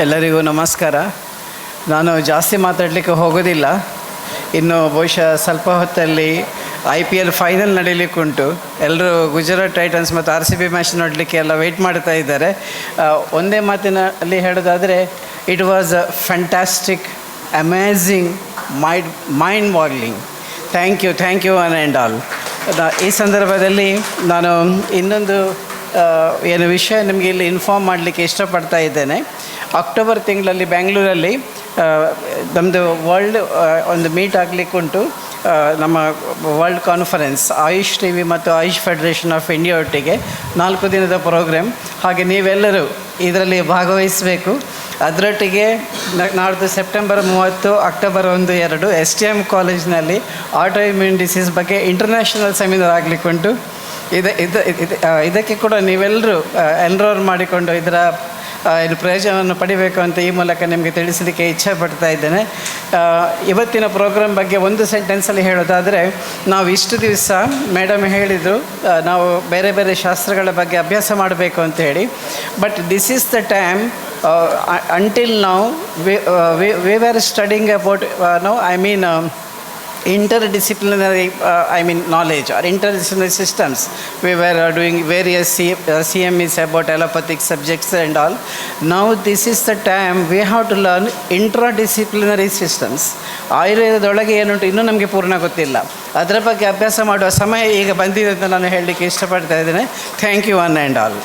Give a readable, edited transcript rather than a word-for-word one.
ಎಲ್ಲರಿಗೂ ನಮಸ್ಕಾರ. ನಾನು ಜಾಸ್ತಿ ಮಾತಾಡಲಿಕ್ಕೆ ಹೋಗೋದಿಲ್ಲ. ಇನ್ನು ಬಹುಶಃ ಸ್ವಲ್ಪ ಹೊತ್ತಲ್ಲಿ IPL ಫೈನಲ್ ನಡೀಲಿಕ್ಕುಂಟು. ಎಲ್ಲರೂ ಗುಜರಾತ್ ಟೈಟನ್ಸ್ ಮತ್ತು RCB ಮ್ಯಾಚ್ ನೋಡಲಿಕ್ಕೆ ಎಲ್ಲ ವೆಯ್ಟ್ ಮಾಡ್ತಾ ಇದ್ದಾರೆ. ಒಂದೇ ಮಾತಿನಲ್ಲಿ ಹೇಳೋದಾದರೆ, it was a fantastic, amazing, mind boggling. Thank you one and all. ಈ ಸಂದರ್ಭದಲ್ಲಿ ನಾನು ಇನ್ನೊಂದು ಏನು ವಿಷಯ ನಿಮಗೆ ಇಲ್ಲಿ ಇನ್ಫಾರ್ಮ್ ಮಾಡಲಿಕ್ಕೆ ಇಷ್ಟಪಡ್ತಾ ಇದ್ದೇನೆ. ಅಕ್ಟೋಬರ್ ತಿಂಗಳಲ್ಲಿ ಬೆಂಗಳೂರಲ್ಲಿ ನಮ್ಮದು ವರ್ಲ್ಡ್ ಒಂದು ಮೀಟ್ ಆಗಲಿಕ್ಕುಂಟು. ನಮ್ಮ ವರ್ಲ್ಡ್ ಕಾನ್ಫರೆನ್ಸ್ ಆಯುಷ್ TV ಮತ್ತು ಆಯುಷ್ ಫೆಡರೇಷನ್ ಆಫ್ ಇಂಡಿಯಾ ಒಟ್ಟಿಗೆ 4 ದಿನದ ಪ್ರೋಗ್ರಾಮ್. ಹಾಗೆ ನೀವೆಲ್ಲರೂ ಇದರಲ್ಲಿ ಭಾಗವಹಿಸಬೇಕು. ಅದರೊಟ್ಟಿಗೆ ನಾಡ್ದು ಸೆಪ್ಟೆಂಬರ್ 30, ಅಕ್ಟೋಬರ್ 1, 2 STM ಕಾಲೇಜಿನಲ್ಲಿ ಆಟೋ ಇಮ್ಯೂನ್ ಡಿಸೀಸ್ ಬಗ್ಗೆ ಇಂಟರ್ನ್ಯಾಷನಲ್ ಸೆಮಿನಾರ್ ಆಗಲಿಕ್ಕುಂಟು. ಇದಕ್ಕೆ ಕೂಡ ನೀವೆಲ್ಲರೂ ಎನ್ರೋಲ್ ಮಾಡಿಕೊಂಡು ಇದರ ಪ್ರಯೋಜನವನ್ನು ಪಡಿಬೇಕು ಅಂತ ಈ ಮೂಲಕ ನಿಮಗೆ ತಿಳಿಸಲಿಕ್ಕೆ ಇಚ್ಛೆ ಪಡ್ತಾ ಇದ್ದೇನೆ. ಇವತ್ತಿನ ಪ್ರೋಗ್ರಾಮ್ ಬಗ್ಗೆ ಒಂದು ಸೆಂಟೆನ್ಸಲ್ಲಿ ಹೇಳೋದಾದರೆ, ನಾವು ಇಷ್ಟು ದಿವಸ ಮೇಡಮ್ ಹೇಳಿದರು ನಾವು ಬೇರೆ ಬೇರೆ ಶಾಸ್ತ್ರಗಳ ಬಗ್ಗೆ ಅಭ್ಯಾಸ ಮಾಡಬೇಕು ಅಂತ ಹೇಳಿ. But this is the time until ನಾವು we are studying about interdisciplinary knowledge or interdisciplinary systems. We were doing various CMEs about allopathic subjects and all. Now this is the time we have to learn intradisciplinary systems. ಆಯುರ್ವೇದದೊಳಗೆ ಏನುಂಟು ಇನ್ನೂ ನಮಗೆ ಪೂರ್ಣ ಗೊತ್ತಿಲ್ಲ. ಅದರ ಬಗ್ಗೆ ಅಭ್ಯಾಸ ಮಾಡುವ ಸಮಯ ಈಗ ಬಂದಿದೆ ಅಂತ ನಾನು ಹೇಳಲಿಕ್ಕೆ ಇಷ್ಟಪಡ್ತಾ ಇದ್ದೇನೆ. Thank you one and all.